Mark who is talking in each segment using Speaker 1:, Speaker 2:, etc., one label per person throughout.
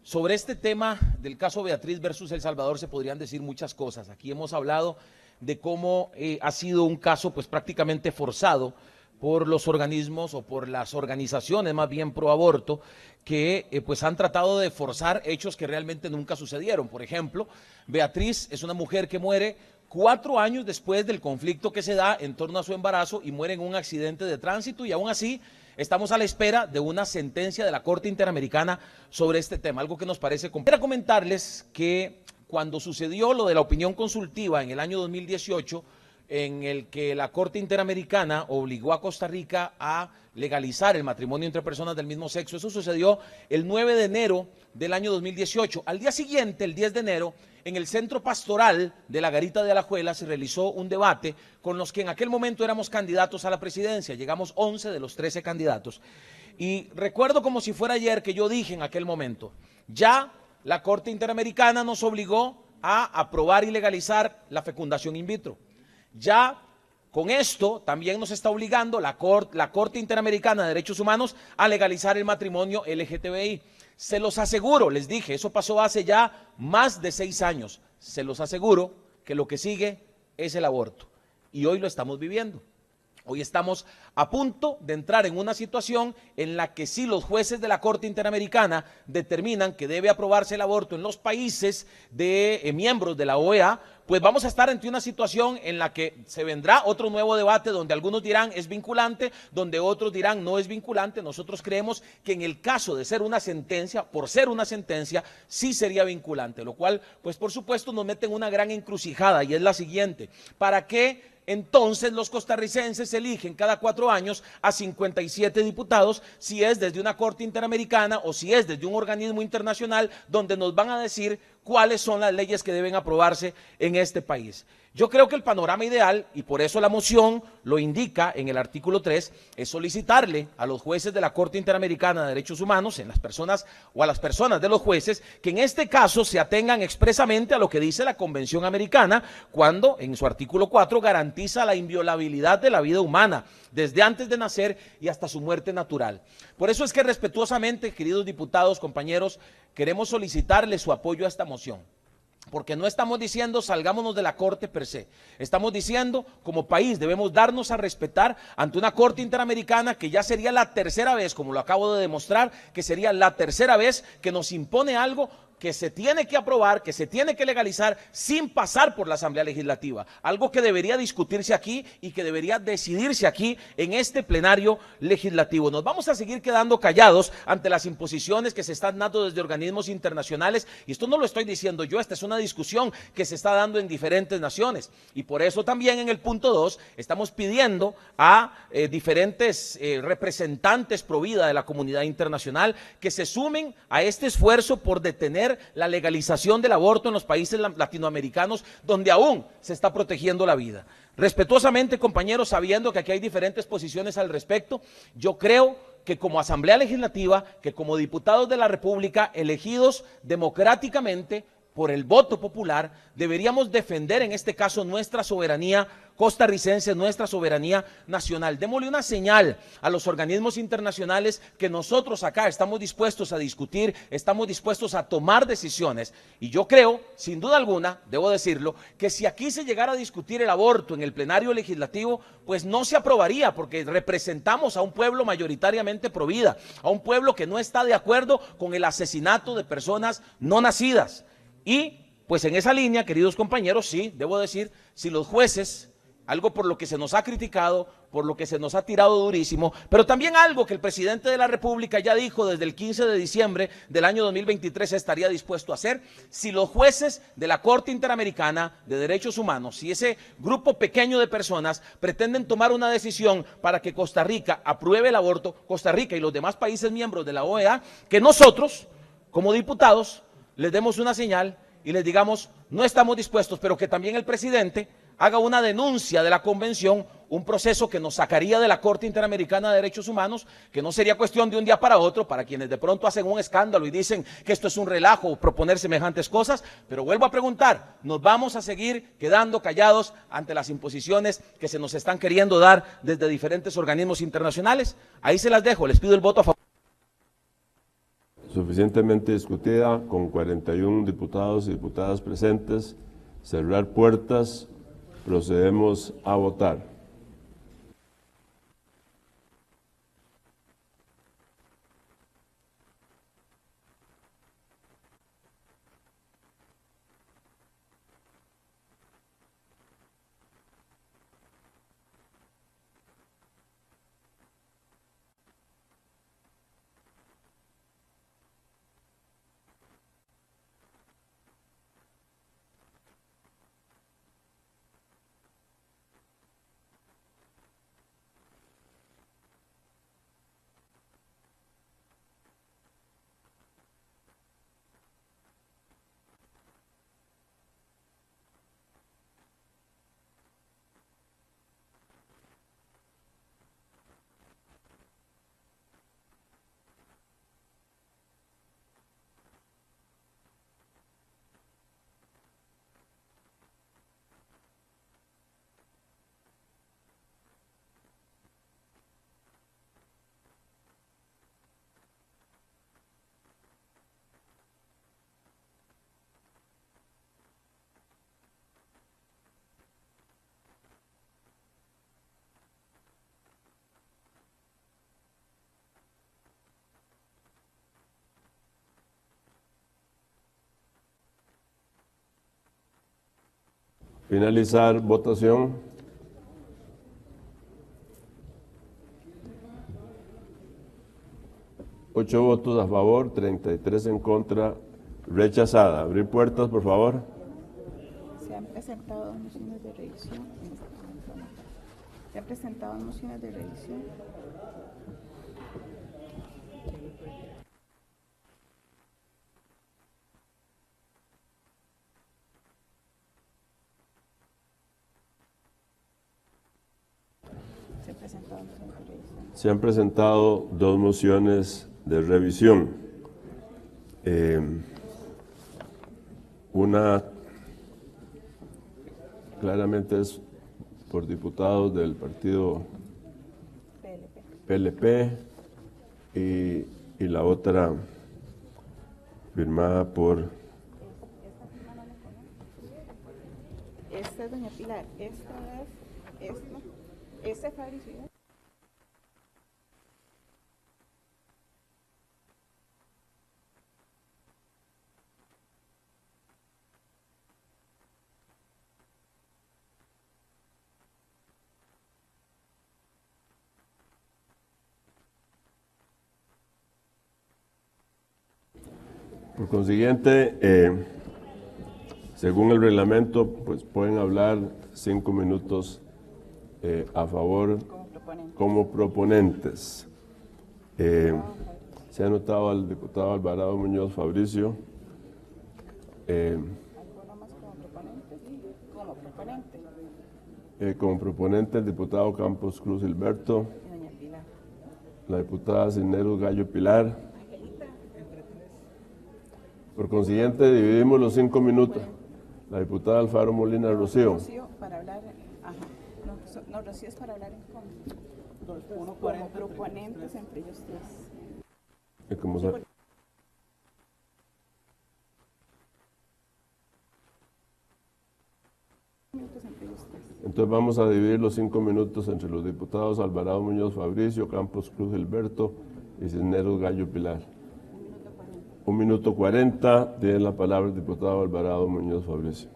Speaker 1: Sobre este tema del caso Beatriz versus El Salvador se podrían decir muchas cosas. Aquí hemos hablado de cómo ha sido un caso pues prácticamente forzado por los organismos o por las organizaciones más bien pro aborto que pues han tratado de forzar hechos que realmente nunca sucedieron. Por ejemplo, Beatriz es una mujer que muere 4 años después del conflicto que se da en torno a su embarazo y muere en un accidente de tránsito, y aún así estamos a la espera de una sentencia de la Corte Interamericana sobre este tema, algo que nos parece complejo. Quiero comentarles que cuando sucedió lo de la opinión consultiva en el año 2018, en el que la Corte Interamericana obligó a Costa Rica a legalizar el matrimonio entre personas del mismo sexo, eso sucedió el 9 de enero del año 2018. Al día siguiente, el 10 de enero, en el Centro Pastoral de la Garita de Alajuela se realizó un debate con los que en aquel momento éramos candidatos a la presidencia. Llegamos 11 de los 13 candidatos. Y recuerdo como si fuera ayer que yo dije en aquel momento, ya la Corte Interamericana nos obligó a aprobar y legalizar la fecundación in vitro. Ya con esto también nos está obligando la Corte Interamericana de Derechos Humanos a legalizar el matrimonio LGTBI. Se los aseguro, les dije, eso pasó hace ya más de 6 años. Se los aseguro que lo que sigue es el aborto. Y hoy lo estamos viviendo. Hoy estamos a punto de entrar en una situación en la que si los jueces de la Corte Interamericana determinan que debe aprobarse el aborto en los países de miembros de la OEA, pues vamos a estar ante una situación en la que se vendrá otro nuevo debate donde algunos dirán es vinculante, donde otros dirán no es vinculante. Nosotros creemos que en el caso de ser una sentencia, por ser una sentencia, sí sería vinculante, lo cual, pues por supuesto, nos mete en una gran encrucijada, y es la siguiente: ¿para qué entonces los costarricenses eligen cada 4 años a 57 diputados si es desde una Corte Interamericana o si es desde un organismo internacional donde nos van a decir cuáles son las leyes que deben aprobarse en este país? Yo creo que el panorama ideal, y por eso la moción lo indica en el artículo 3, es solicitarle a los jueces de la Corte Interamericana de Derechos Humanos, en las personas o a las personas de los jueces, que en este caso se atengan expresamente a lo que dice la Convención Americana, cuando en su artículo 4 garantiza la inviolabilidad de la vida humana, desde antes de nacer y hasta su muerte natural. Por eso es que respetuosamente, queridos diputados, compañeros, queremos solicitarle su apoyo a esta moción. Porque no estamos diciendo salgámonos de la Corte per se, estamos diciendo como país debemos darnos a respetar ante una Corte Interamericana que ya sería la tercera vez, como lo acabo de demostrar, que sería la tercera vez que nos impone algo que se tiene que aprobar, que se tiene que legalizar sin pasar por la Asamblea Legislativa, algo que debería discutirse aquí y que debería decidirse aquí en este plenario legislativo. Nos vamos a seguir quedando callados ante las imposiciones que se están dando desde organismos internacionales, y esto no lo estoy diciendo yo, esta es una discusión que se está dando en diferentes naciones, y por eso también en el punto 2 estamos pidiendo a diferentes representantes pro vida de la comunidad internacional que se sumen a este esfuerzo por detener la legalización del aborto en los países latinoamericanos donde aún se está protegiendo la vida. Respetuosamente, compañeros, sabiendo que aquí hay diferentes posiciones al respecto, yo creo que como Asamblea Legislativa, que como diputados de la República elegidos democráticamente por el voto popular, deberíamos defender en este caso nuestra soberanía costarricense, nuestra soberanía nacional. Démosle una señal a los organismos internacionales que nosotros acá estamos dispuestos a discutir, estamos dispuestos a tomar decisiones. Y yo creo, sin duda alguna, debo decirlo, que si aquí se llegara a discutir el aborto en el plenario legislativo, pues no se aprobaría, porque representamos a un pueblo mayoritariamente pro vida, a un pueblo que no está de acuerdo con el asesinato de personas no nacidas. Y pues en esa línea, queridos compañeros, sí, debo decir, si los jueces, algo por lo que se nos ha criticado, por lo que se nos ha tirado durísimo, pero también algo que el presidente de la República ya dijo desde el 15 de diciembre del año 2023 estaría dispuesto a hacer, si los jueces de la Corte Interamericana de Derechos Humanos, si ese grupo pequeño de personas pretenden tomar una decisión para que Costa Rica apruebe el aborto, Costa Rica y los demás países miembros de la OEA, que nosotros, como diputados, les demos una señal y les digamos, no estamos dispuestos, pero que también el presidente haga una denuncia de la convención, un proceso que nos sacaría de la Corte Interamericana de Derechos Humanos, que no sería cuestión de un día para otro, para quienes de pronto hacen un escándalo y dicen que esto es un relajo proponer semejantes cosas, pero vuelvo a preguntar, ¿nos vamos a seguir quedando callados ante las imposiciones que se nos están queriendo dar desde diferentes organismos internacionales? Ahí se las dejo, les pido el voto a favor.
Speaker 2: suficientemente discutida, con 41 diputados y diputadas presentes. Cerrar puertas. Procedemos a votar. Finalizar votación. Ocho votos a favor, 33 en contra. Rechazada. Abrir puertas, por favor.
Speaker 3: Se han presentado mociones de revisión. Se han presentado mociones de revisión.
Speaker 2: Se han presentado dos mociones de revisión. Una claramente es por diputados del partido PLP y la otra firmada por...
Speaker 3: Esta es doña Pilar, esta es Fabricio.
Speaker 2: Por consiguiente, según el reglamento, pues pueden hablar 5 minutos a favor como proponentes. Se ha notado al diputado Alvarado Muñoz Fabricio. Como proponente el diputado Campos Cruz Hilberto, la diputada Cisneros Gallo Pilar. Por consiguiente, dividimos los 5 minutos. La diputada Alfaro Molina Rocío.
Speaker 3: Rocío para hablar, no, Rocío es para hablar en contra. Como proponentes entre ellos tres.
Speaker 2: Como sabe. Entonces vamos a dividir los 5 minutos entre los diputados Alvarado Muñoz Fabricio, Campos Cruz Hilberto y Cisneros Gallo Pilar. 1 minuto 40, tiene la palabra el diputado Alvarado Muñoz Fabricio.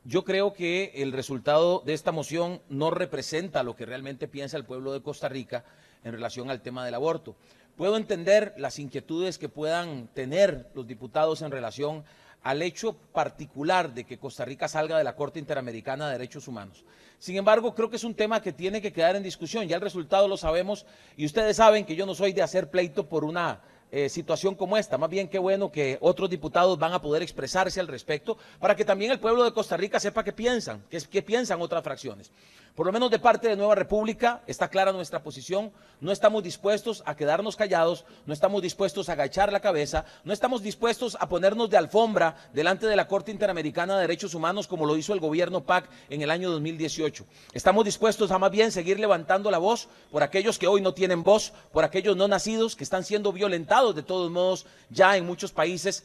Speaker 1: Yo creo que el resultado de esta moción no representa lo que realmente piensa el pueblo de Costa Rica en relación al tema del aborto. Puedo entender las inquietudes que puedan tener los diputados en relación al hecho particular de que Costa Rica salga de la Corte Interamericana de Derechos Humanos. Sin embargo, creo que es un tema que tiene que quedar en discusión. Ya el resultado lo sabemos y ustedes saben que yo no soy de hacer pleito por una situación como esta. Más bien, qué bueno que otros diputados van a poder expresarse al respecto para que también el pueblo de Costa Rica sepa qué piensan otras fracciones. Por lo menos de parte de Nueva República está clara nuestra posición. No estamos dispuestos a quedarnos callados, no estamos dispuestos a agachar la cabeza, no estamos dispuestos a ponernos de alfombra delante de la Corte Interamericana de Derechos Humanos como lo hizo el gobierno PAC en el año 2018. Estamos dispuestos a más bien seguir levantando la voz por aquellos que hoy no tienen voz, por aquellos no nacidos que están siendo violentados de todos modos ya en muchos países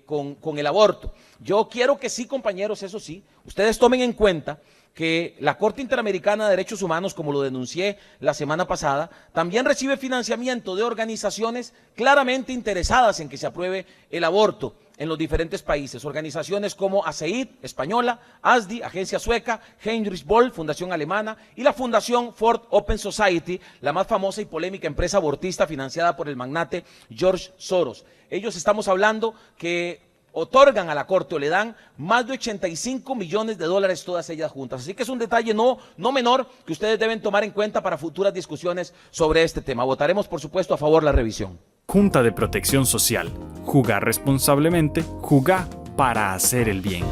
Speaker 1: con el aborto. Yo quiero que sí, compañeros, eso sí, ustedes tomen en cuenta que la Corte Interamericana de Derechos Humanos, como lo denuncié la semana pasada, también recibe financiamiento de organizaciones claramente interesadas en que se apruebe el aborto en los diferentes países. Organizaciones como ACEID, española, ASDI, agencia sueca, Heinrich Böll, fundación alemana, y la fundación Ford Open Society, la más famosa y polémica empresa abortista financiada por el magnate George Soros. Ellos estamos hablando que otorgan a la Corte o le dan más de 85 millones de dólares todas ellas juntas. Así que es un detalle no menor que ustedes deben tomar en cuenta para futuras discusiones sobre este tema. Votaremos, por supuesto, a favor de la revisión.
Speaker 4: Junta de Protección Social. Jugar responsablemente, jugar para hacer el bien.